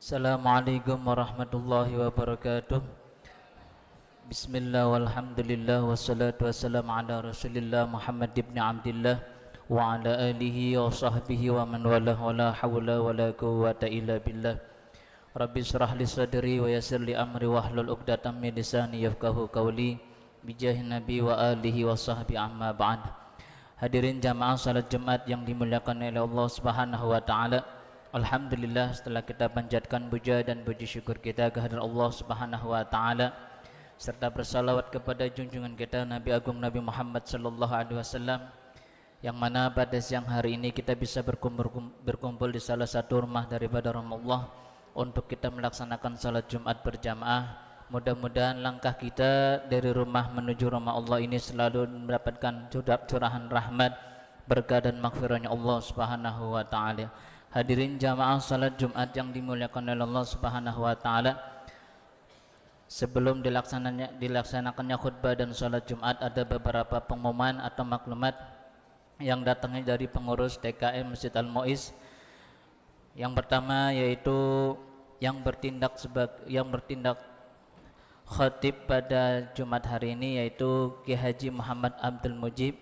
Assalamualaikum warahmatullahi wabarakatuh. Bismillah walhamdulillah wassalatu wassalamu ala rasulillah Muhammad ibn Abdillah wa ala alihi wa sahbihi wa man walah wa la hawla wa la quwwata illa billah. Rabbi syrah li sadri wa yassir li amri wahlul 'uqdatam min lisani yafqahu qawli bijahi nabi wa alihi wa sahbihi amma ba'd. Hadirin jamaah salat Jumat yang dimuliakan oleh Allah Subhanahu wa taala. Alhamdulillah, setelah kita panjatkan puja dan puji syukur kita kehadirat Allah Subhanahu wa taala serta bersalawat kepada junjungan kita Nabi Agung Nabi Muhammad sallallahu alaihi wasallam, yang mana pada siang hari ini kita bisa berkumpul di salah satu rumah daripada rumah Allah untuk kita melaksanakan salat Jumat berjamaah. Mudah-mudahan langkah kita dari rumah menuju rumah Allah ini selalu mendapatkan curahan rahmat, berkah dan maghfirahnya Allah Subhanahu wa taala. Hadirin jamaah salat Jumat yang dimuliakan oleh Allah Subhanahu wa taala, sebelum dilaksanakannya khutbah dan salat Jumat, ada beberapa pengumuman atau maklumat yang datangnya dari pengurus TKM Masjid Al-Muiz. Yang pertama yaitu yang bertindak khatib pada Jumat hari ini yaitu Ki Haji Muhammad Abdul Mujib,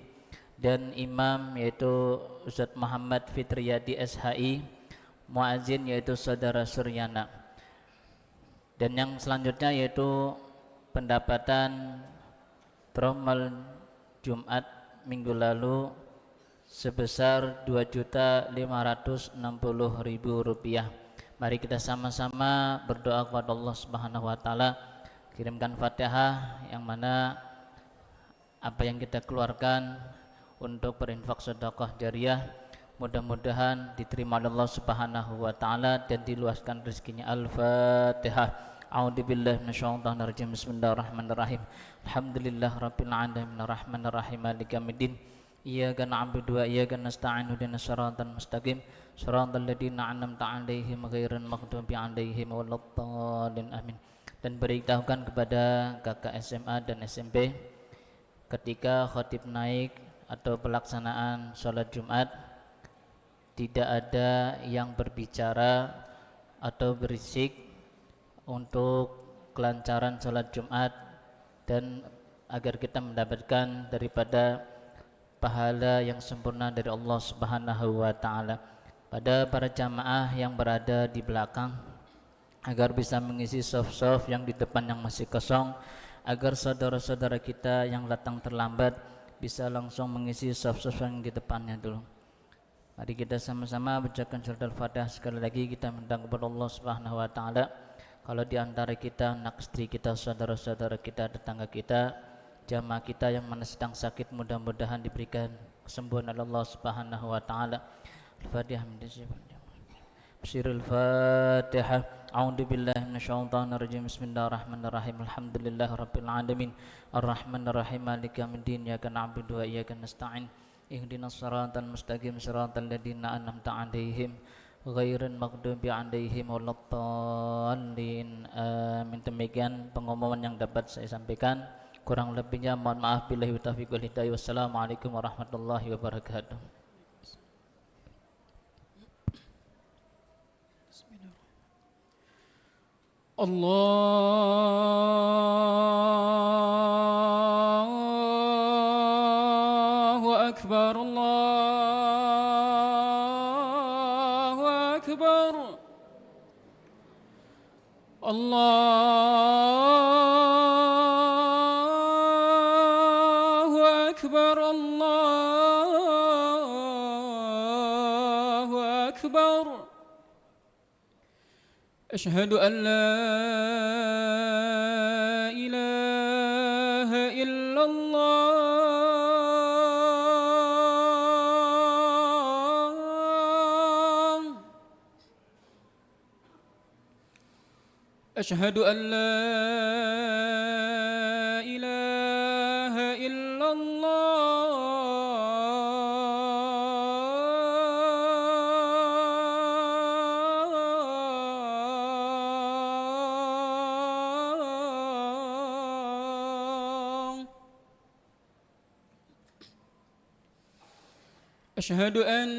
dan imam yaitu Ustaz Muhammad Fitriyadi SHI, muazin yaitu Saudara Suryana. Dan yang selanjutnya yaitu pendapatan tromel Jumat minggu lalu sebesar Rp2.560.000. Mari kita sama-sama berdoa kepada Allah Subhanahu wa taala, kirimkan Fatihah yang mana apa yang kita keluarkan untuk berinfak sedekah jariyah mudah-mudahan diterima oleh Allah Subhanahu wa taala dan diluaskan rezekinya. Al-Fatihah. A'udzubillahi minasyaitonir rajim. Bismillahirrahmanirrahim. Alhamdulillahirabbil alamin arrahmanirrahim maliki yaumiddin. Iyyaka na'budu wa iyyaka nasta'in ihdinas siratal mustaqim siratal ladzina an'amta 'alaihim ghairil maghdubi 'alaihim waladdallin. Amin. Dan beritahukan kepada kakak SMA dan SMP, ketika khatib naik atau pelaksanaan sholat Jumat, tidak ada yang berbicara atau berisik untuk kelancaran sholat Jumat dan agar kita mendapatkan daripada pahala yang sempurna dari Allah Subhanahu wa taala. Pada para jamaah yang berada di belakang, agar bisa mengisi soft-soft yang di depan yang masih kosong, agar saudara-saudara kita yang datang terlambat bisa langsung mengisi soft-soft yang di depannya dulu. Mari kita sama-sama bacakan surat Al-Fatihah. Sekali lagi kita minta kepada Allah Subhanahu wa taala, kalau di antara kita, anak istri kita, saudara-saudara kita, tetangga kita, jamaah kita yang mana sedang sakit, mudah-mudahan diberikan kesembuhan oleh Allah Subhanahu wa taala. Al-Fatihah. Bismillahirrahmanirrahim. Fatihah. A'udzubillahi minasyaitonir rajim. Bismillahirrahmanirrahim. Alhamdulillahirabbil alamin arrahmanirrahim maliki yaumiddin. Iyyaka na'budu wa iyyaka nasta'in ihdinas siratal mustaqim siratal ladzina an'amta 'alaihim ghairil maghdubi 'alaihim waladdallin. Amin. Demikian pengumuman yang dapat saya sampaikan. Kurang lebihnya mohon maaf. Billahi taufiq wal hidayah. Wassalamualaikum warahmatullahi wabarakatuh. Allahu Akbar, Allahu Akbar, Allahu Akbar, Allahu Akbar. Asyhadu an la ilaha illallah. Asyhadu an la ilaha illallah. أشهد أن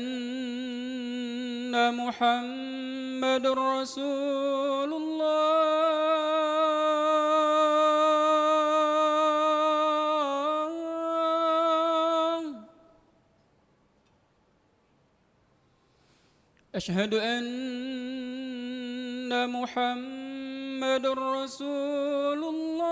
محمد رسول الله. أشهد أن محمد رسول الله.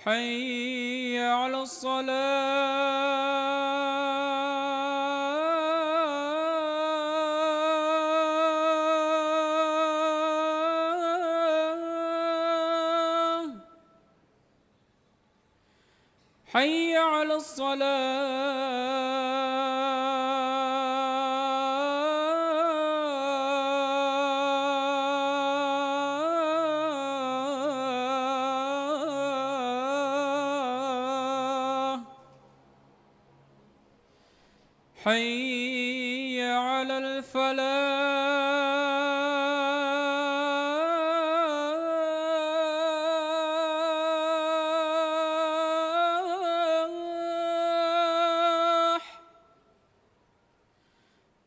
حي على الصلاة. حي على الصلاة. حي على الفلاح.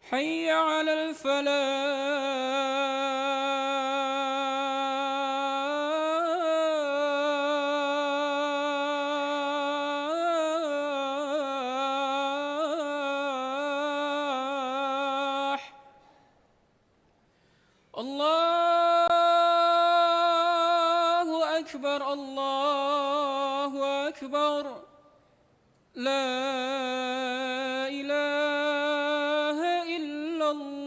حي على الفلاح. الله أكبر، الله أكبر. لا إله إلا الله.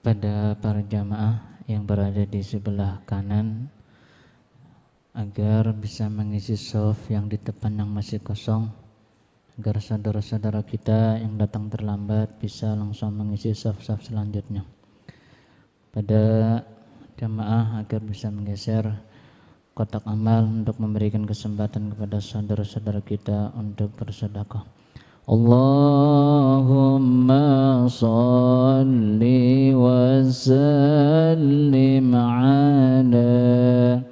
pada para jamaah yang berada di sebelah kanan agar bisa mengisi shaf yang di depan yang masih kosong, agar saudara-saudara kita yang datang terlambat bisa langsung mengisi shaf-shaf selanjutnya. Pada jamaah agar bisa menggeser kotak amal untuk memberikan kesempatan kepada saudara-saudara kita untuk bersedekah. Allahumma salli wa sallim ala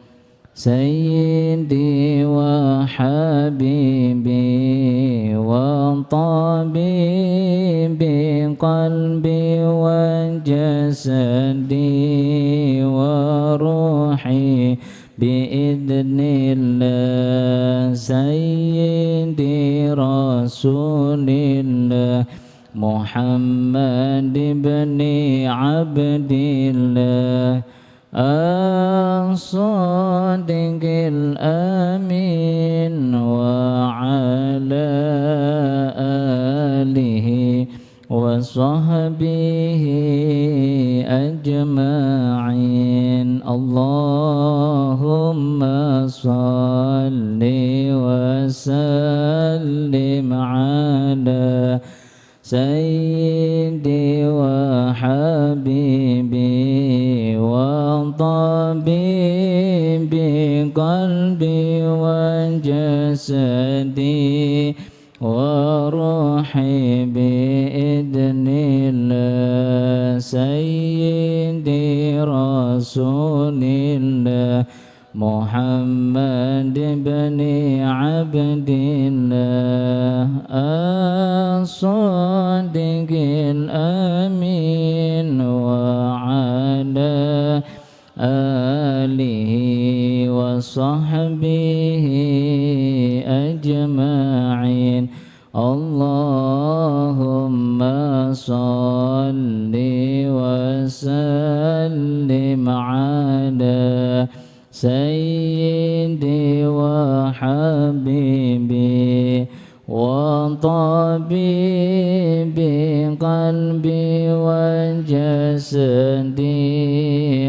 sayyidi wa habibi wa tabibi qalbi wa jasadi wa ruhi biidnillah sayyidi rasulillah Muhammad ibn Abdillah as-sadiqil amin wa ala alihi wa sahbihi ajma'in. Allahumma salli wa sallim ala sayyidi wa habibi wa tabibi qalbi wa jasadi wa ruhi biidnillah sayyidi rasulillah Muhammad ibn Abdillah as-sadiqil amin wa ala alihi wa sahbihi ajma'in. Allahumma salli wa sallim ala sayyidi wa habibi wa tabibi qalbi wa jasadi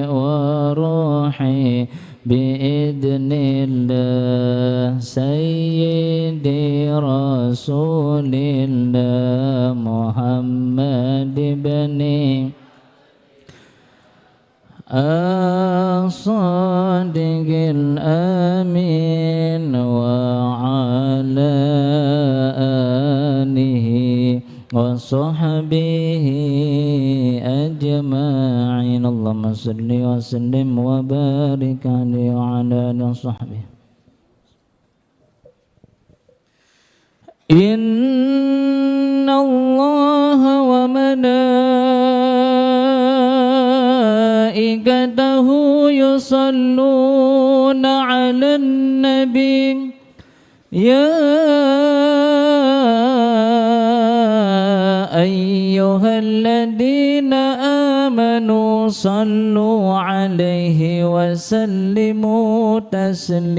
wa ruhi biidnillah sayyidi rasulillah Muhammad ibn as-sadiqil amin wa ala alihi wa sahbihi ajma'in. Allahumma salli wa sallim wa barik alaihi wa ala alihi wa sahbihi. Inna Allaha wa malaikatahu yusalluna 'alan nabi ya ayyuhalladzina amanu sallu 'alaihi wa sallimu taslima.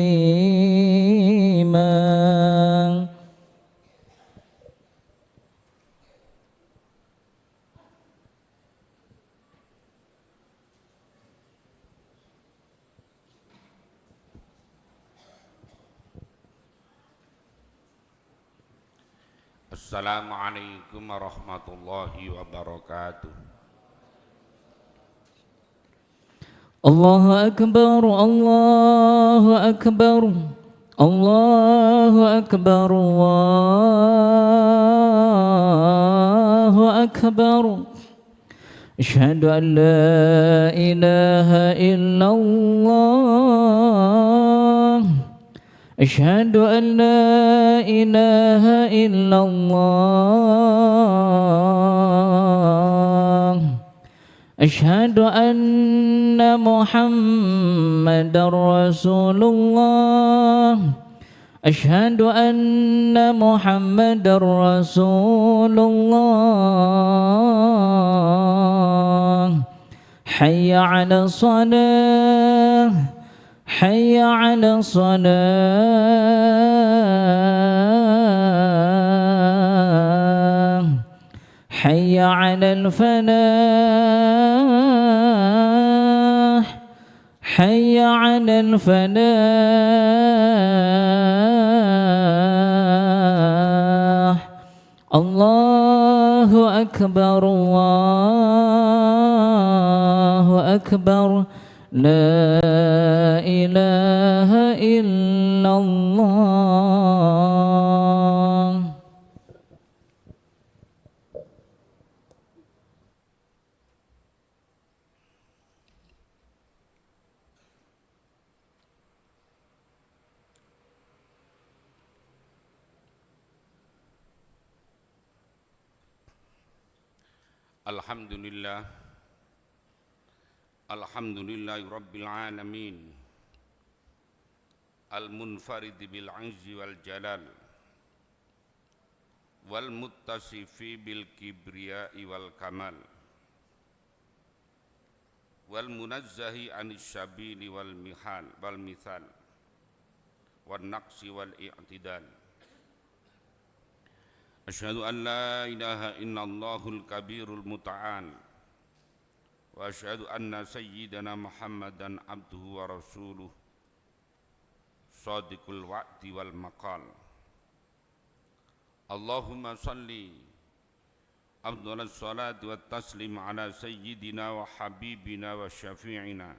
Assalamualaikum warahmatullahi wabarakatuh. Allahu akbar, Allahu akbar, Allahu akbar, Allahu akbar. Asyhadu an la ilaha illallah, asyhadu an la ilaha illallah, asyhadu anna Muhammadar Rasulullah, asyhadu anna Muhammadar Rasulullah. Hayya 'ala shalah, hayya 'ala salah, hayya 'alal falah, الفلاح الله أكبر الله أكبر لا إله إلا الله. Alhamdulillah, alhamdulillahi rabbil alamin, al-munfarid bil izzi wal jalal, wal muttasifi bil kibriyai wal kamal, wal munazzahi anis syabili wal mihal wal mithal, wal naqsi wal i'tidal. Asyhadu an la ilaha illallahul kabirul muta'al, wa asyhadu anna sayyidana Muhammadan abduhu wa rasuluh, shadiqul wa'di wal maqal. Allahumma salli afdhalas salati wat taslim ala sayyidina wa habibina wa syafi'ina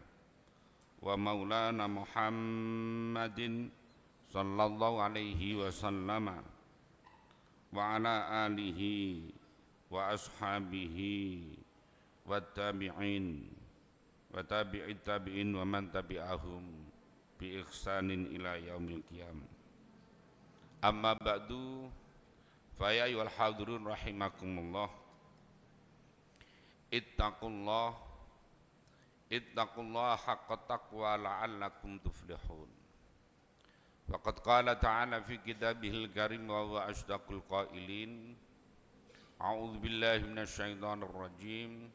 wa maulana Muhammadin sallallahu alaihi wasallam wa ala alihi wa ashabihi wa tabi'in wa tabi'it tabi'in wa man tabi'ahum bi ihsanin ila yaumil qiyamah. Amma ba'du, fa ya ayyuhal hadirun rahimakumullah, ittaqullaha haqqa taqwa la'allakum tuflihun. Faqad qala ta'ala fi kitabihil karim wa huwa asdaqul qailin. A'udzu billahi minasy syaithanir rajim.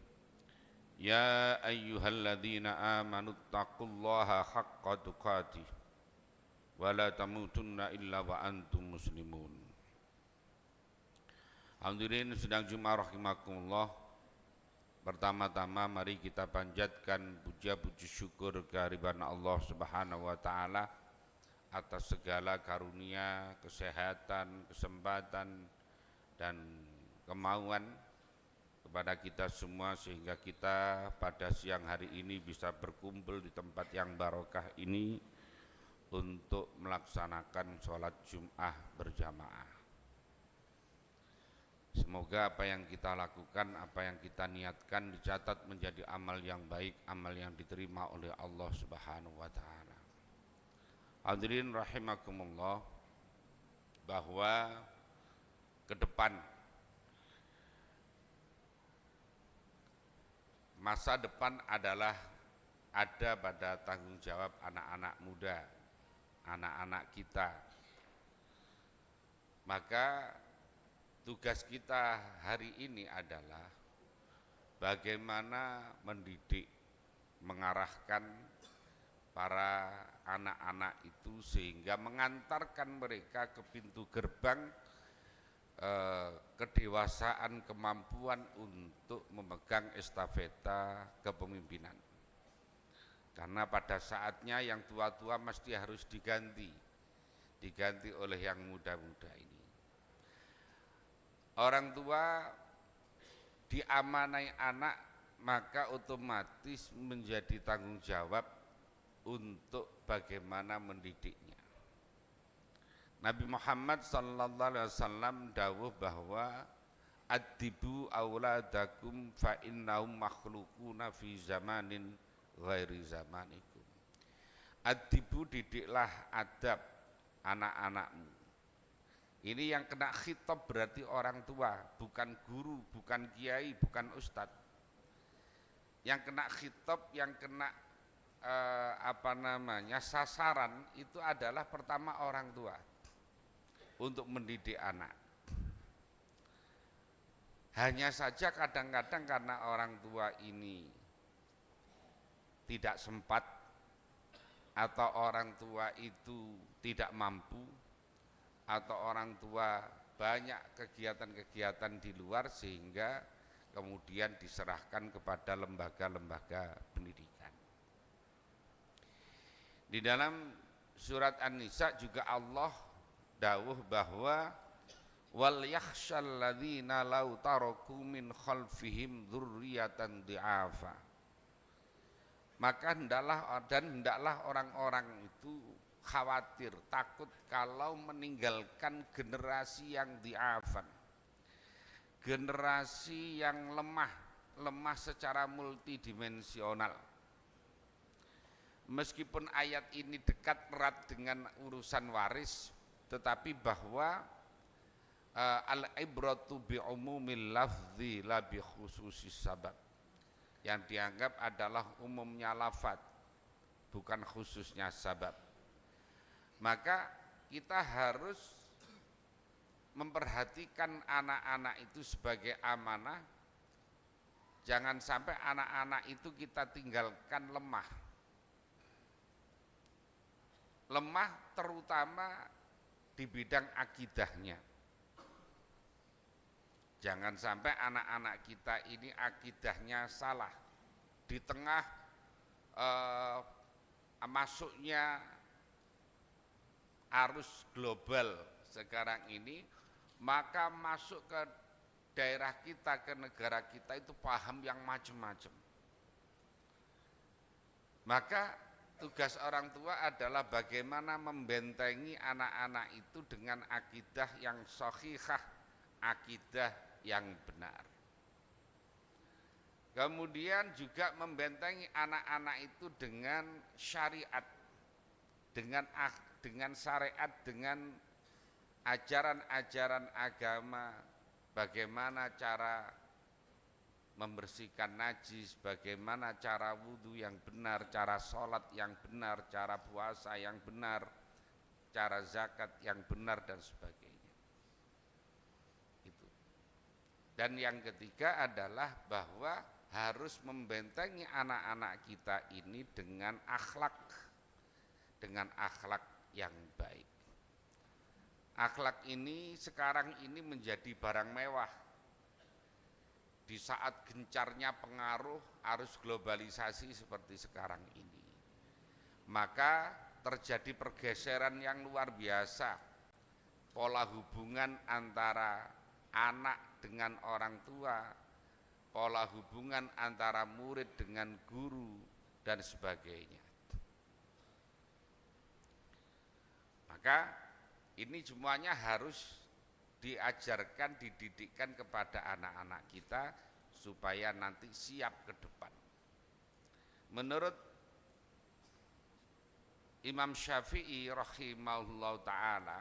Ya ayyuhalladzina amanu taqullaha haqqa tuqatih wa la tamutunna illa wa antum muslimun. Hadirin sedang Jumat rahimakumullah. Pertama-tama mari kita panjatkan puja-puji syukur kehadiran Allah Subhanahu wa taala atas segala karunia, kesehatan, kesempatan, dan kemauan kepada kita semua sehingga kita pada siang hari ini bisa berkumpul di tempat yang barokah ini untuk melaksanakan sholat Jum'ah berjamaah. Semoga apa yang kita lakukan, apa yang kita niatkan dicatat menjadi amal yang baik, amal yang diterima oleh Allah Subhanahu wa taala. Hadirin rahimakumullah, bahwa ke depan masa depan adalah ada pada tanggung jawab anak-anak muda, anak-anak kita. Maka tugas kita hari ini adalah bagaimana mendidik, mengarahkan para anak-anak itu sehingga mengantarkan mereka ke pintu gerbang kedewasaan, kemampuan untuk memegang estafeta kepemimpinan. Karena pada saatnya yang tua-tua mesti harus diganti oleh yang muda-muda ini. Orang tua diamanai anak, maka otomatis menjadi tanggung jawab untuk bagaimana mendidiknya. Nabi Muhammad sallallahu alaihi wasallam dawuh bahwa adibu auladakum fa innahum makhluquna fi zamanin ghairi zamanikum. Adibu, didiklah adab anak-anakmu. Ini yang kena khitab berarti orang tua, bukan guru, bukan kiai, bukan ustadz. Yang kena khitab, yang kena sasaran itu adalah pertama orang tua untuk mendidik anak. Hanya saja kadang-kadang karena orang tua ini tidak sempat atau orang tua itu tidak mampu atau orang tua banyak kegiatan-kegiatan di luar sehingga kemudian diserahkan kepada lembaga-lembaga pendidikan. Di dalam surat An-Nisa juga Allah dawuh bahwa wal yakhshal ladzina law taraku min khalfihim dzurriyyatan dhi'afa. Maka hendaklah orang-orang itu khawatir, takut kalau meninggalkan generasi yang dhi'afan. Generasi yang lemah secara multidimensional. Meskipun ayat ini dekat erat dengan urusan waris, tetapi bahwa al-ibratu bi umumil lafzi la bi khususis sabab. Yang dianggap adalah umumnya lafaz, bukan khususnya sabab. Maka kita harus memperhatikan anak-anak itu sebagai amanah. Jangan sampai anak-anak itu kita tinggalkan lemah terutama di bidang akidahnya. Jangan sampai anak-anak kita ini akidahnya salah di tengah masuknya arus global sekarang ini, maka masuk ke daerah kita, ke negara kita itu paham yang macam-macam. Maka tugas orang tua adalah bagaimana membentengi anak-anak itu dengan akidah yang shahihah, akidah yang benar. Kemudian juga membentengi anak-anak itu dengan syariat, dengan syariat, dengan ajaran-ajaran agama, bagaimana cara membersihkan najis, bagaimana cara wudhu yang benar, cara sholat yang benar, cara puasa yang benar, cara zakat yang benar dan sebagainya. Itu. Dan yang ketiga adalah bahwa harus membentengi anak-anak kita ini dengan akhlak yang baik. Akhlak ini sekarang ini menjadi barang mewah. Di saat gencarnya pengaruh arus globalisasi seperti sekarang ini, maka terjadi pergeseran yang luar biasa. Pola hubungan antara anak dengan orang tua, pola hubungan antara murid dengan guru dan sebagainya. Maka ini semuanya harus diajarkan, dididikkan kepada anak-anak kita supaya nanti siap ke depan. Menurut Imam Syafi'i rahimahullah ta'ala,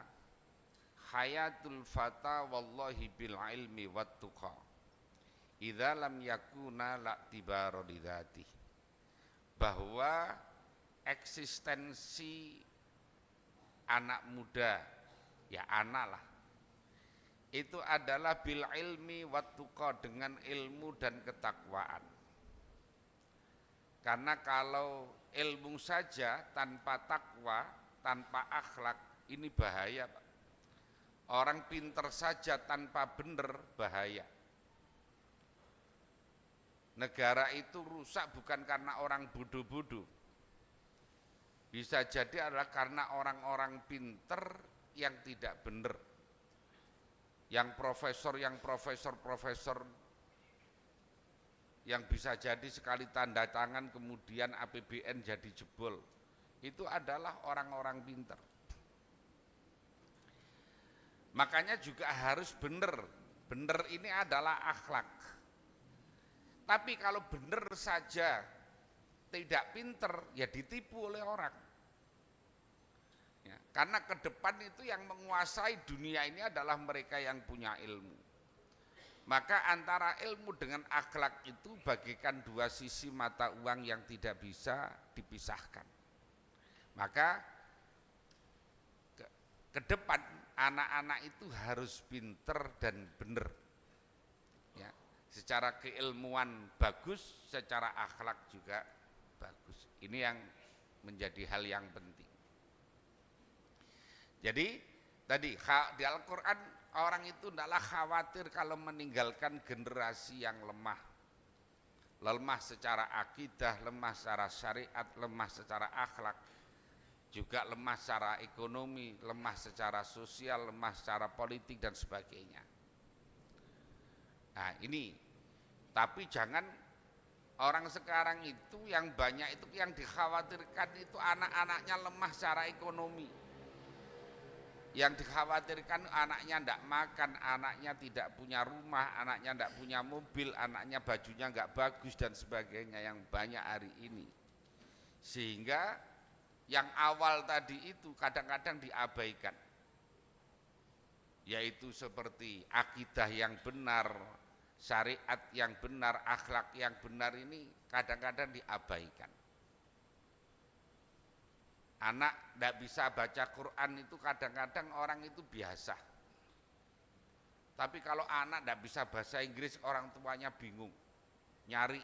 hayatul fata wallahi bil ilmi wat tuqa idza lam yakuna la'tibara lidzati. Bahwa eksistensi anak muda, ya anak lah, itu adalah bil ilmi wat tuqa, dengan ilmu dan ketakwaan. Karena kalau ilmu saja tanpa takwa, tanpa akhlak, ini bahaya, Pak. Orang pinter saja tanpa benar, bahaya. Negara itu rusak bukan karena orang bodoh-bodoh. Bisa jadi adalah karena orang-orang pinter yang tidak benar. Yang profesor yang bisa jadi sekali tanda tangan kemudian APBN jadi jebol, itu adalah orang-orang pinter. Makanya juga harus benar ini adalah akhlak. Tapi kalau benar saja tidak pinter, ya ditipu oleh orang. Ya, karena ke depan itu yang menguasai dunia ini adalah mereka yang punya ilmu. Maka antara ilmu dengan akhlak itu bagaikan dua sisi mata uang yang tidak bisa dipisahkan. Maka ke depan anak-anak itu harus pinter dan benar. Ya, secara keilmuan bagus, secara akhlak juga bagus. Ini yang menjadi hal yang penting. Jadi tadi di Al-Quran orang itu tidaklah khawatir kalau meninggalkan generasi yang lemah. Lemah secara akidah, lemah secara syariat, lemah secara akhlak. juga lemah secara ekonomi, lemah secara sosial, lemah secara politik dan sebagainya. Nah ini, tapi jangan orang sekarang itu yang banyak itu yang dikhawatirkan itu anak-anaknya lemah secara ekonomi. Yang dikhawatirkan anaknya tidak makan, anaknya tidak punya rumah, anaknya tidak punya mobil, anaknya bajunya nggak bagus dan sebagainya yang banyak hari ini. Sehingga yang awal tadi itu kadang-kadang diabaikan, yaitu seperti akidah yang benar, syariat yang benar, akhlak yang benar ini kadang-kadang diabaikan. Anak tidak bisa baca Quran itu kadang-kadang orang itu biasa. Tapi kalau anak tidak bisa bahasa Inggris, orang tuanya bingung, nyari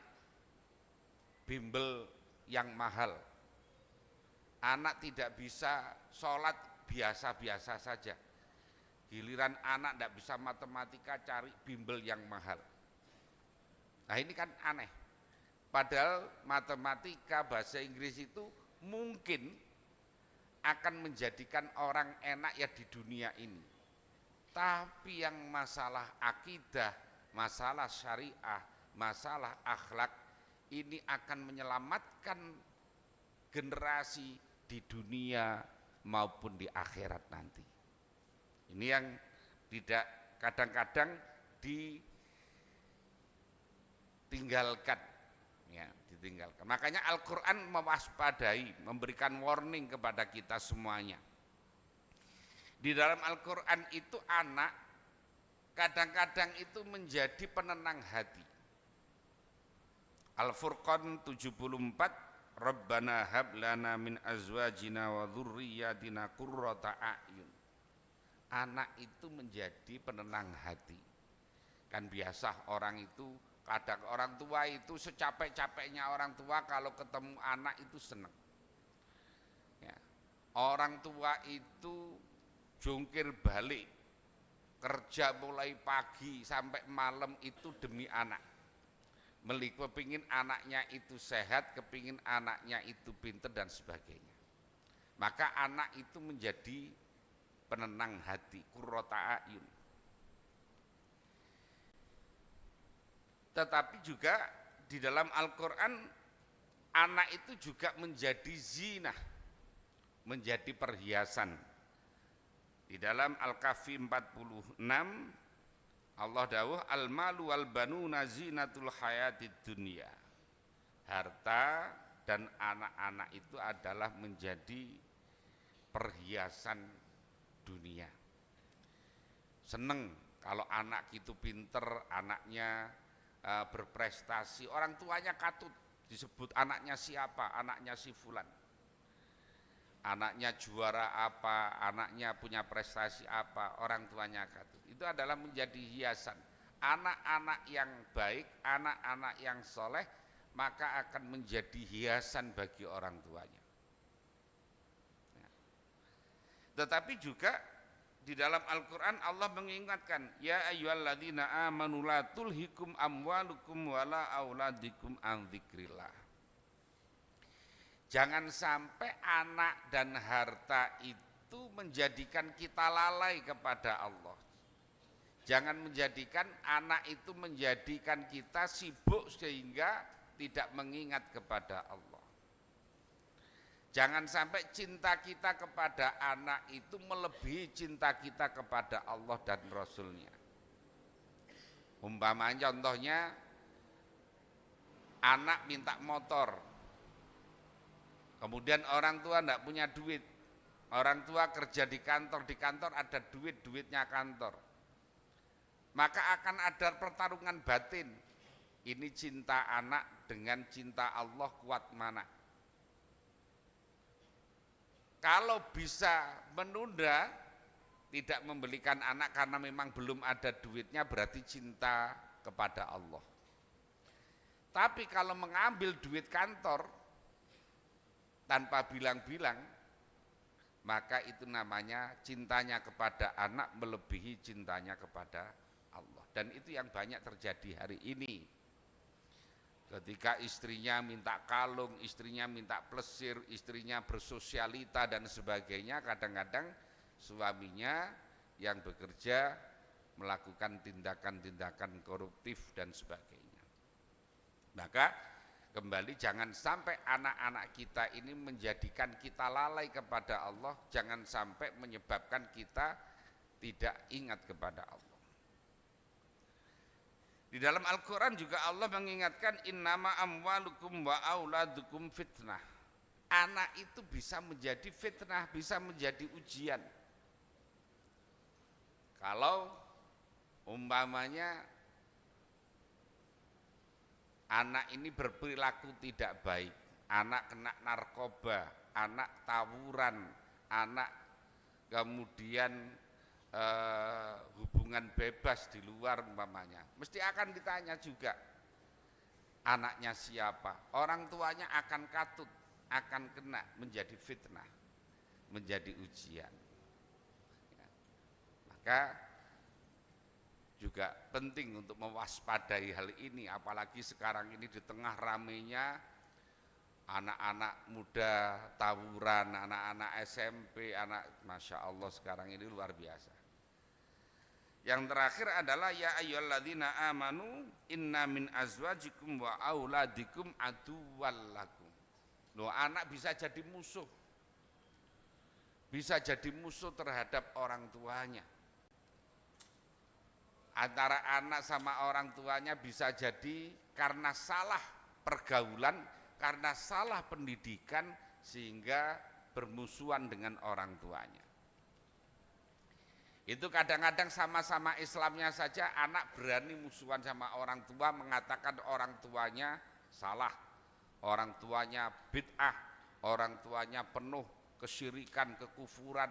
bimbel yang mahal. Anak tidak bisa sholat biasa-biasa saja. Giliran anak tidak bisa matematika, cari bimbel yang mahal. Nah ini kan aneh. Padahal matematika, bahasa Inggris itu mungkin akan menjadikan orang enak ya di dunia ini. Tapi yang masalah akidah, masalah syariah, masalah akhlak ini akan menyelamatkan generasi di dunia maupun di akhirat nanti. Ini yang tidak kadang-kadang ditinggalkan. Ya, ditinggalkan. Makanya Al-Quran mewaspadai, memberikan warning kepada kita semuanya. Di dalam Al-Quran itu anak kadang-kadang itu menjadi penenang hati. Al-Furqan 74, Rabbana hab lana min azwajina wa dzurriyyatina qurrata a'yun. Anak itu menjadi penenang hati. Kan biasa orang itu, kadang orang tua itu secapek-capeknya orang tua kalau ketemu anak itu senang. Ya. Orang tua itu jungkir balik, kerja mulai pagi sampai malam itu demi anak. Kepingin anaknya itu sehat, kepingin anaknya itu pintar dan sebagainya. Maka anak itu menjadi penenang hati, qurrata a'yun. Tetapi juga di dalam Al-Quran anak itu juga menjadi zinah, menjadi perhiasan. Di dalam Al-Kahfi 46 Allah dawuh al-malu wal banuna zinatul hayatid dunya. Harta dan anak-anak itu adalah menjadi perhiasan dunia. Seneng kalau anak itu pinter, anaknya berprestasi, orang tuanya katut disebut anaknya siapa, anaknya si fulan, anaknya juara apa, anaknya punya prestasi apa, orang tuanya katut. Itu adalah menjadi hiasan. Anak-anak yang baik, anak-anak yang soleh, maka akan menjadi hiasan bagi orang tuanya. Tetapi juga di dalam Al-Quran Allah mengingatkan, ya ayyuhalladzina amanu la tulhikum amwalukum wala auladikum an dzikrillah. Jangan sampai anak dan harta itu menjadikan kita lalai kepada Allah. Jangan menjadikan anak itu menjadikan kita sibuk sehingga tidak mengingat kepada Allah. Jangan sampai cinta kita kepada anak itu melebihi cinta kita kepada Allah dan Rasulnya. Umpamanya contohnya anak minta motor, kemudian orang tua tidak punya duit, orang tua kerja di kantor ada duitnya kantor, maka akan ada pertarungan batin. Ini cinta anak dengan cinta Allah kuat mana? Kalau bisa menunda, tidak membelikan anak karena memang belum ada duitnya, berarti cinta kepada Allah. Tapi kalau mengambil duit kantor tanpa bilang-bilang, maka itu namanya cintanya kepada anak melebihi cintanya kepada Allah. Dan itu yang banyak terjadi hari ini. Ketika istrinya minta kalung, istrinya minta plesir, istrinya bersosialita dan sebagainya, kadang-kadang suaminya yang bekerja melakukan tindakan-tindakan koruptif dan sebagainya. Maka kembali jangan sampai anak-anak kita ini menjadikan kita lalai kepada Allah, jangan sampai menyebabkan kita tidak ingat kepada Allah. Di dalam Al-Quran juga Allah mengingatkan innama amwalukum wa auladukum fitnah. Anak itu bisa menjadi fitnah, bisa menjadi ujian. Kalau umpamanya anak ini berperilaku tidak baik, anak kena narkoba, anak tawuran, anak kemudian hubungan bebas di luar umpamanya, mesti akan ditanya juga anaknya siapa, orang tuanya akan katut, akan kena menjadi fitnah, menjadi ujian. Ya. Maka juga penting untuk mewaspadai hal ini, apalagi sekarang ini di tengah ramenya anak-anak muda tawuran, anak-anak SMP, Masya Allah sekarang ini luar biasa. Yang terakhir adalah ya ayyuhalladzina amanu inna min azwajikum wa auladikum aduwwal lakum. Loh, anak bisa jadi musuh. Bisa jadi musuh terhadap orang tuanya. Antara anak sama orang tuanya bisa jadi karena salah pergaulan, karena salah pendidikan sehingga bermusuhan dengan orang tuanya. Itu kadang-kadang sama-sama Islamnya saja anak berani musuhan sama orang tua, mengatakan orang tuanya salah, orang tuanya bid'ah, orang tuanya penuh kesyirikan, kekufuran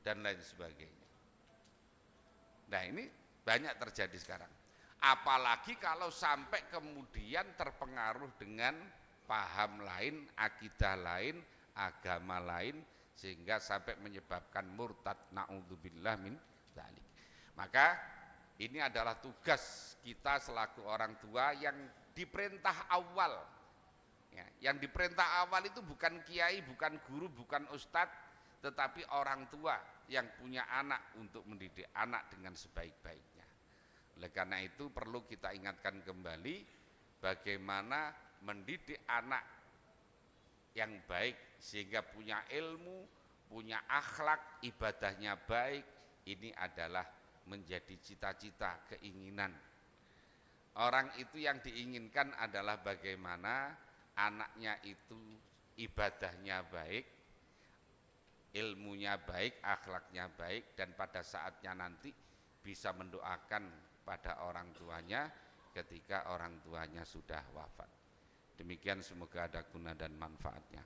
dan lain sebagainya. Nah, ini banyak terjadi sekarang. Apalagi kalau sampai kemudian terpengaruh dengan paham lain, akidah lain, agama lain, sehingga sampai menyebabkan murtad, na'udzubillah min dzalik. Maka ini adalah tugas kita selaku orang tua yang diperintah awal. Ya, yang diperintah awal itu bukan kiai, bukan guru, bukan ustadz, tetapi orang tua yang punya anak untuk mendidik anak dengan sebaik-baiknya. Oleh karena itu perlu kita ingatkan kembali bagaimana mendidik anak yang baik sehingga punya ilmu, punya akhlak, ibadahnya baik. Ini adalah menjadi cita-cita, keinginan. Orang itu yang diinginkan adalah bagaimana anaknya itu ibadahnya baik, ilmunya baik, akhlaknya baik, dan pada saatnya nanti bisa mendoakan pada orang tuanya ketika orang tuanya sudah wafat. Demikian, semoga ada guna dan manfaatnya.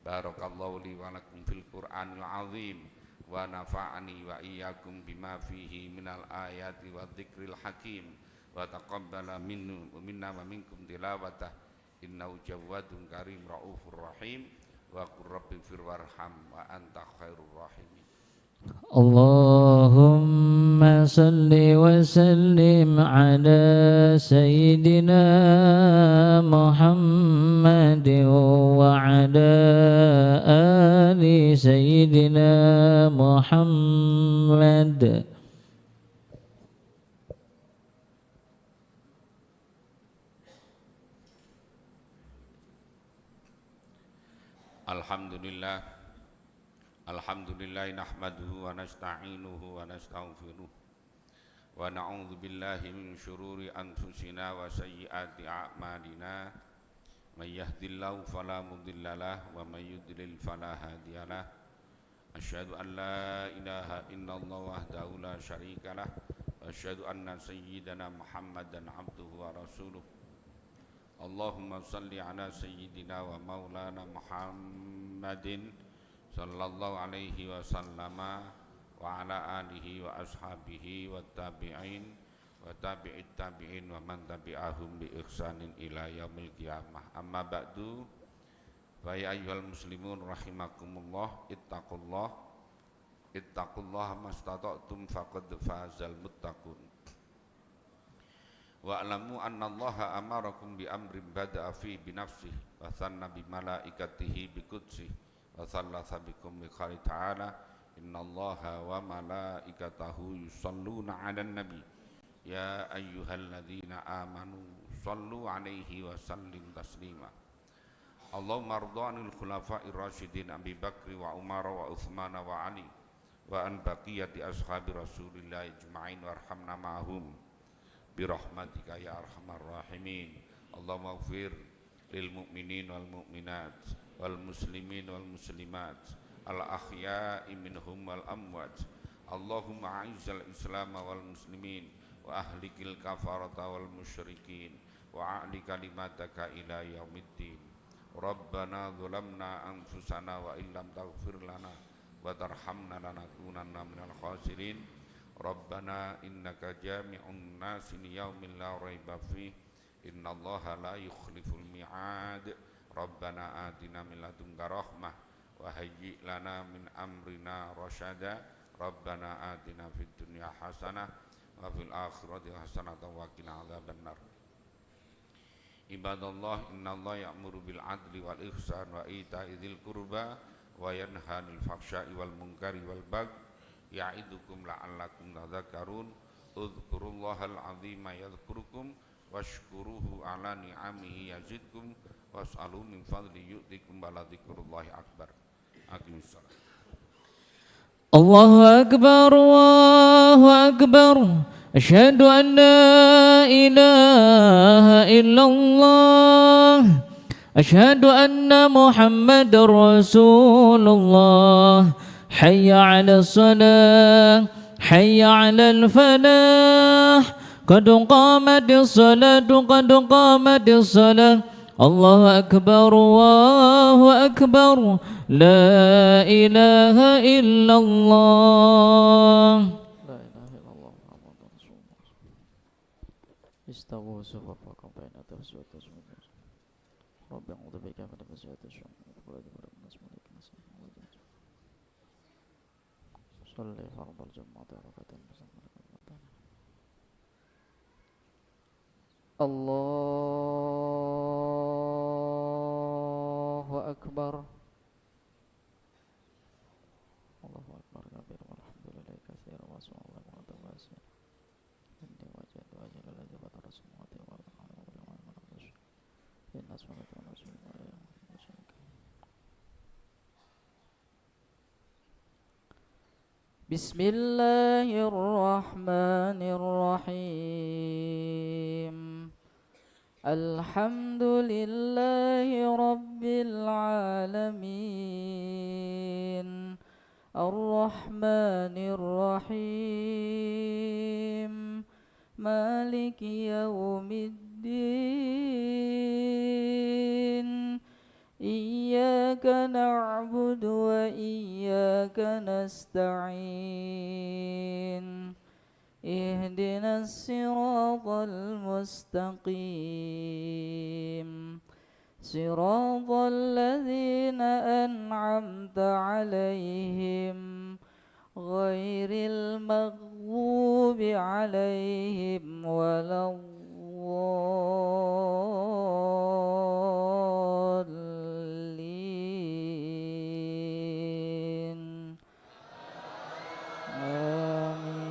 Barakallahu li wa lakum fil Qur'anil azim wa nafa'ani wa iyyakum bima fihi minal ayati wa dzikril hakim wa taqabbala minna wa minkum tilawatah innahu jawadun karim raufur rahim wa qur rabbi fir warham wa anta khairur rahimin. Allahumma salli wa sallim ala Sayyidina Muhammad wa ala ali Sayyidina Muhammad. Alhamdulillah nahmaduhu wa nasta'inuhu wa nastaghfiruh wa na'udzu billahi min syururi anfusina wa sayyiati a'malina may yahdihillahu fala mudhillalah wa may yudlil fala hadiyalah asyhadu an la ilaha illallah wahdahu la syarikalah wa asyhadu anna sayyidana Muhammadan abduhu wa rasuluh. Allahumma salli ala sayyidina wa maulana Muhammadin sallallahu alaihi wasallama wa ala alihi wa ashabihi wa tabi'in wa tabi'it tabi'in wa man tabi'ahum bi ihsanin ila yaumil qiyamah. Amma ba'du, fa ya ayyuhal muslimun rahimakumullah, ittaqullah mastata'tum faqad fazal muttaqun. Wa'lamu anna Allaha amarakum bi amrin bada'a fi bi nafsihi wa thanna bi malaikatihi bi qudsihi wa thallatha bikum bi qali ta'ala inna Allaha wa malaikatahu yusalluna 'alan nabi ya ayyuhalladzina amanu sallu 'alaihi wa sallim taslima. Allahumma ardhanil khulafa'ir rasyidin Abi Bakri wa Umar wa Utsman wa Ali wa an baqiyati ashabi Rasulillah ajma'in warhamna ma'hum birahmatika ya arhamar rahimin. Allahumma ighfir lil mu'minin wal mu'minat wal muslimin wal muslimat al ahya'i minhum wal amwat. Allahumma a'izzal islam wal muslimin wa ahlikil kafarata wal musyrikin wa a'li kalimataka ila yaumiddin. Rabbana dhulamna anfusana wa illam taghfir lana wa tarhamna lanakunanna minal khasirin. Rabbana innaka jami'un nasi liyaumin la raiba fih innallaha la yukhliful mi'ad. Rabbana atina min ladunka rahmah wa hayyi' lana min amrina rasyada. Rabbana atina fid dunya hasanah wa fil akhirati hasanah wa qina adzabannar. Ibadallah innallaha ya'muru bil adli wal ihsan wa ita'i dzil qurba wa yanha 'anil fahsya'i wal munkari wal baghi ya'idukum la'allakum tadhakkarun. Udhkurullahal 'azima yadhkurukum washkuruhu 'ala ni'amihi yazidkum was'alu min fadli yu'tikum wa dzikrullahi akbar. Aqimus shalah. Allahu akbar, Allahu akbar. Asyhadu an la ilaha illallah. Asyhadu anna Muhammadar Rasulullah. حي على الصلاة حي على الفلاح قد قامت الصلاة قد قامت الصلاة الله أكبر الله أكبر لا إله إلا الله لا إله إلا الله محمد رسول الله استووا صفوفكم بين تهزوا تزمون رب أعوذ بك من مسيئة الشيطان صلي فرض الجمعة ركعتين الله أكبر الله أكبر كبير والحمد لله كثيرا وسبحان الله وتواسيا إني وجهت وجه الذي فطر السماوات والأرض في الناس ولك ونسوا بسم الله الرحمن الرحيم الحمد لله رب العالمين الرحمن الرحيم مالك يوم الدين إياك نعبد وإياك نستعين اهدنا الصراط المستقيم صراط الذين أنعمت عليهم غير المغضوب عليهم ولا الضالين آمين.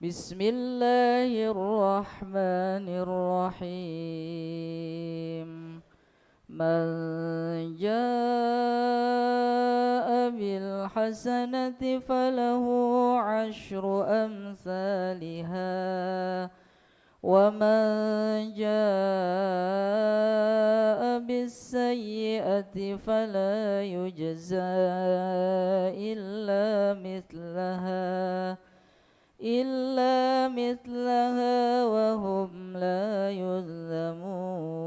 بسم الله الرحمن الرحيم من جاء بالحسنة فله عشر أمثالها ومن جاء بالسيئة فلا يجزى إلا مثلها وهم لا يظلمون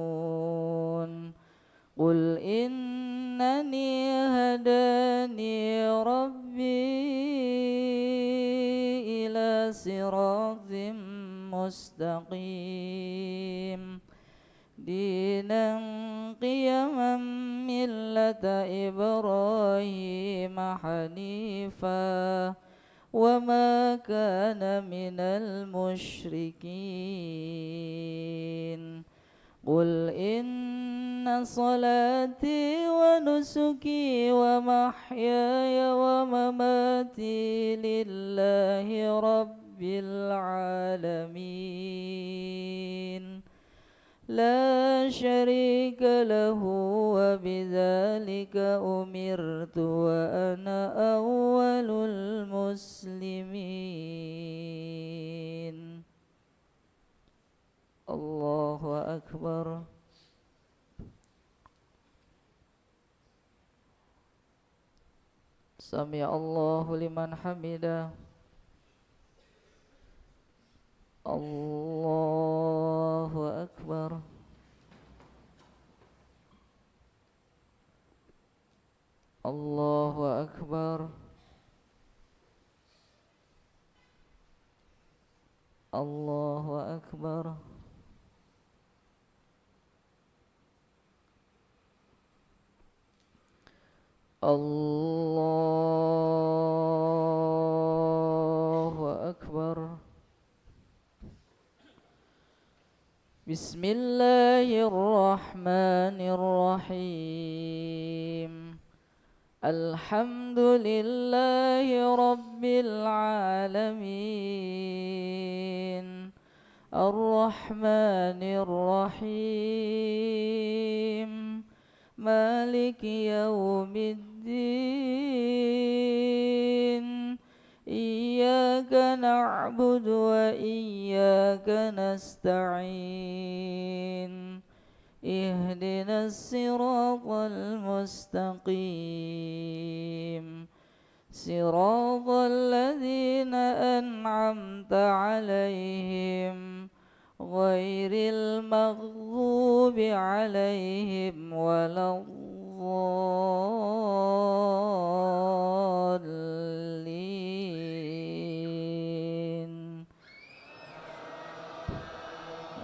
قل إنني هداني ربي إلى صراط مستقيم دينا قيما ملة إبراهيم حنيفا وما كان من المشركين قل إن صلاتي ونسكي ومحياي ومماتي لله رب العالمين لا شريك له وبذلك أمرت وأنا أول المسلمين الله أكبر سمع الله لمن حمده الله أكبر الله أكبر الله أكبر الله أكبر بسم الله الرحمن الرحيم الحمد لله رب العالمين الرحمن الرحيم مالك يوم الدين إياك نعبد وإياك نستعين اهدنا الصراط المستقيم صراط الذين أنعمت عليهم غير المغضوب عليهم ولا الضالين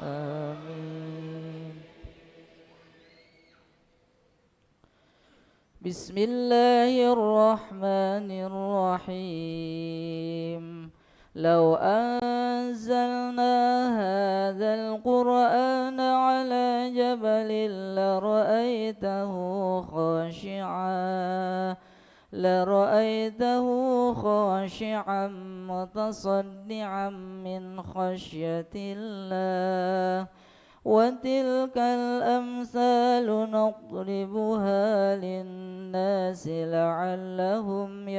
آمين بسم الله الرحمن الرحيم لو أنزلنا هذا القرآن على جبل لرأيته خاشعا متصدعا من خشية الله وتلك الأمثال نضربها للناس لعلهم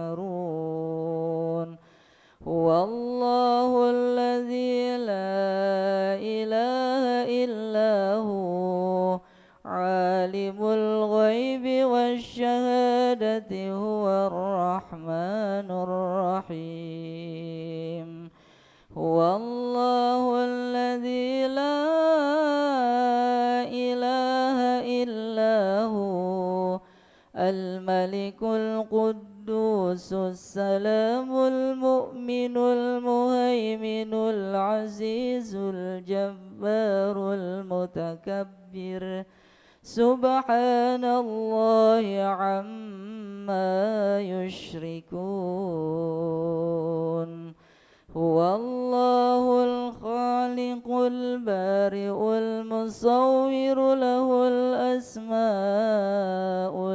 يتفكرون هو الله الذي لا إله إلا هو عالم الغيب والشهادة هو الرحمن الرحيم هو الله الذي لا إله إلا هو الملك القدوس السلام المؤمن المهيمن العزيز الجبار المتكبر سبحان الله عما يشركون هو الله الخالق البارئ المصور له الأسماء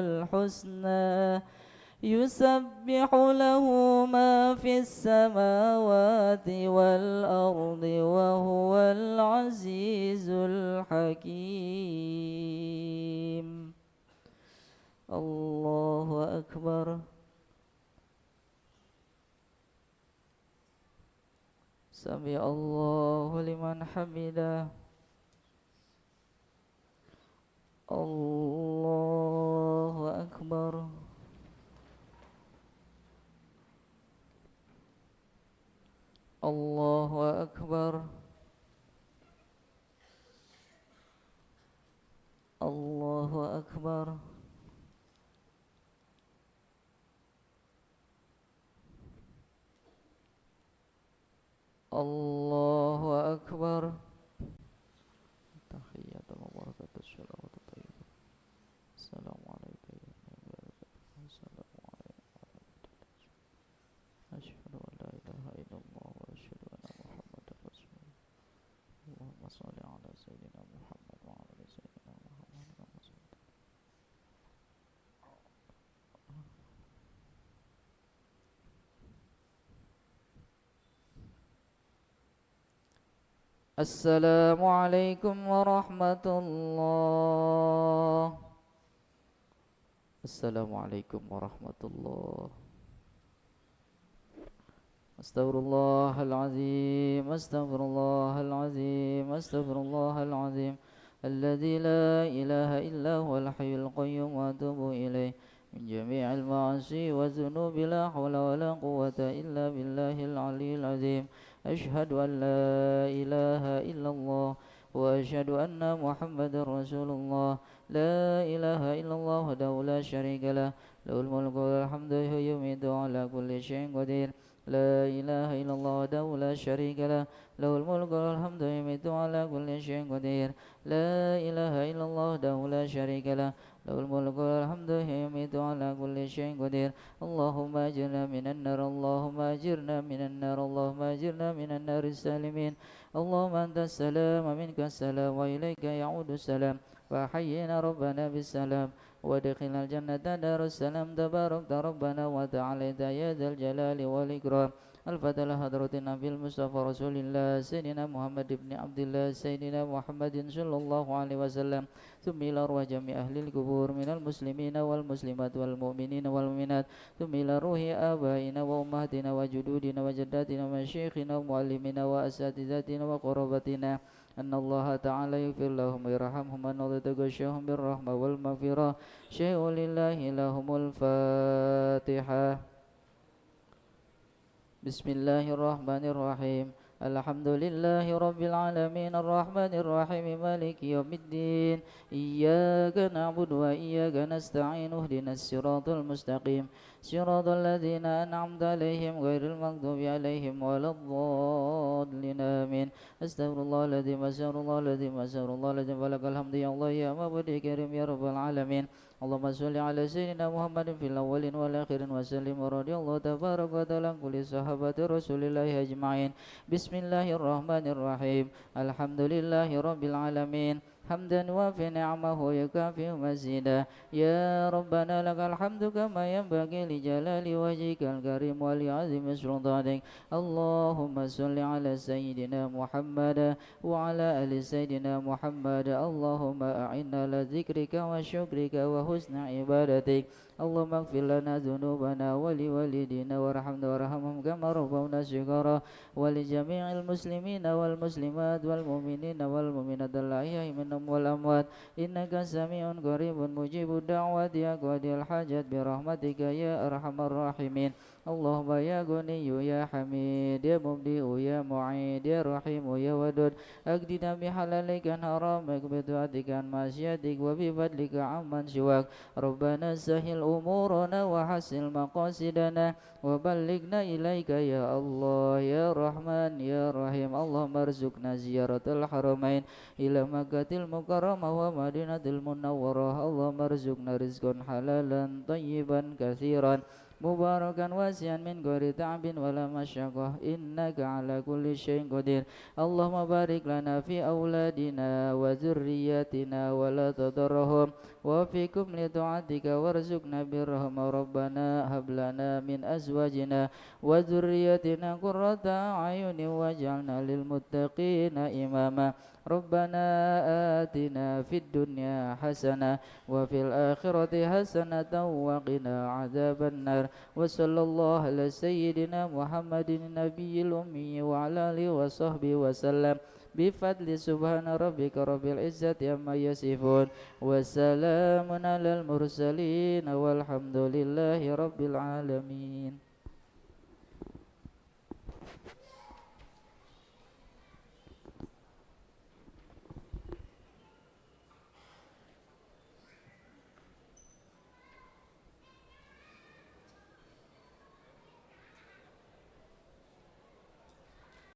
الحسنى يسبح له ما في السماوات والأرض وهو العزيز الحكيم الله أكبر سمع الله لمن حمده الله أكبر الله أكبر الله أكبر الله أكبر تحية وبركة الصلوات الطيبة السلام عليك يا السلام عليك Assalamualaikum warahmatullah. Assalamualaikum warahmatullah. Astaghfirullahalazim, astaghfirullahalazim, astaghfirullahalazim. Alladzi la ilaha illa huwal hayyul qayyum wa atubu ilaih. Min jami'il ma'asi wa dhunubi la hawla wa la quwwata illa billahil aliyyil azim. Ashhadu an la ilaha illallah wa ashhadu anna Muhammadar Rasulullah. La ilaha illallah wahdahu la syarika lah. Lahul mulku wal hamdu yuhyi wa yumiitu ala kulli syai'in qadir. La ilaha illallah wahdahu la syarika lah. Lahul mulku wal hamdu yumiitu ala kulli syai'in qadir. La ilaha illallah wahdahu la syarika lah. Lahul mulku wal hamdu yumiitu ala kulli syai'in qadir. Allahumma ajirna minan nar, Allahumma ajirna minan nar, Allahumma ajirna minan naris salimin. Allahumma antas salam wa minkas salam wa ilaika ya'udu salam. Wa hayyina rabbana bis salam wa adkhilnal jannata darus salam. Tabarakta rabbana wa ta'alaita ya dzal jalali wal ikram. Al-Fatihah hadratin Nabil Mustafa Rasulillah Sayyidina Muhammad ibn Abdullah Sayyidina Muhammadin sallallahu alaihi wasallam. Thumma arwah jami ahlil kubur minal muslimina wal muslimat wal mu'minina wal mu'minat. Thumma ruhi abaina wa ummahatina wa jududina wa jaddatina wa masyikhina wa muallimina wa asatizatina wa qurabatina. أن الله تعالى يغفر لهم ويرحمهم وأن الله يتغشاهم بالرحمة والمغفرة. شيء لله لهم الفاتحة. بسم الله الرحمن الرحيم. الحمد لله رب العالمين الرحمن الرحيم مالك يوم الدين. إياك نعبد وإياك نستعين اهدنا الصراط المستقيم صراط الذين أنعمت عليهم غير المغضوب عليهم ولا الضالين آمين. أستغفر الله العظيم أستغفر الله العظيم أستغفر الله العظيم ولك الحمد يا الله يا معبود كريم يا رب العالمين. اللهم صل على سيدنا محمد في الأولين والآخرين وسلم ورضي الله تبارك وتعالى عن كل صحابة رسول الله أجمعين. بسم الله الرحمن الرحيم. الحمد لله رب العالمين حمدا وافي نعمه يكافئ مزيدا. يا ربنا لك الحمد كما ينبغي لجلال وجهك الكريم ولعظيم سلطانك. اللهم صل على سيدنا محمد وعلى آل سيدنا محمد. اللهم أعنا على ذكرك وشكرك وحسن عبادتك. اللهم اغفر لنا ذنوبنا ولوالدينا وارحمنا وارحمهم كما ربونا صغارا. ولجميع المسلمين والمسلمات والمؤمنين والمؤمنات الأحياء منهم والأموات. إنك سميع قريب مجيب الدعوات يا قاضي الحاجات برحمتك يا أرحم الراحمين. اللهم يا غني يا حميد يا مبدئ يا معيد يا رحيم يا ودود. أقدنا بحلالك عن حرامك بطاعتك عن معصيتك وبفضلك عمن سواك. ربنا سهل أمورنا وحسن مقاصدنا وبلغنا إليك يا الله يا رحمن يا رحيم. اللهم ارزقنا زيارة الحرمين إلى مكة المكرمة ومدينة المنورة. اللهم ارزقنا رزقا حلالا طيبا كثيرا مباركا واسعا من غير تعب ولا مشقة إنك على كل شيء قدير. اللهم بارك لنا في أولادنا وذرياتنا ولا تضرهم وفيكم لطاعتك وارزقنا برهم. ربنا هب لنا من أزواجنا وذرياتنا قرة أعين واجعلنا للمتقين إماما. ربنا آتنا في الدنيا حسنة وفي الآخرة حسنة وقنا عذاب النار. وصلى الله على سيدنا محمد النبي الأمي وعلى آله وصحبه وسلم بفضل سبحان ربك رب العزة عما يصفون وسلام على المرسلين والحمد لله رب العالمين.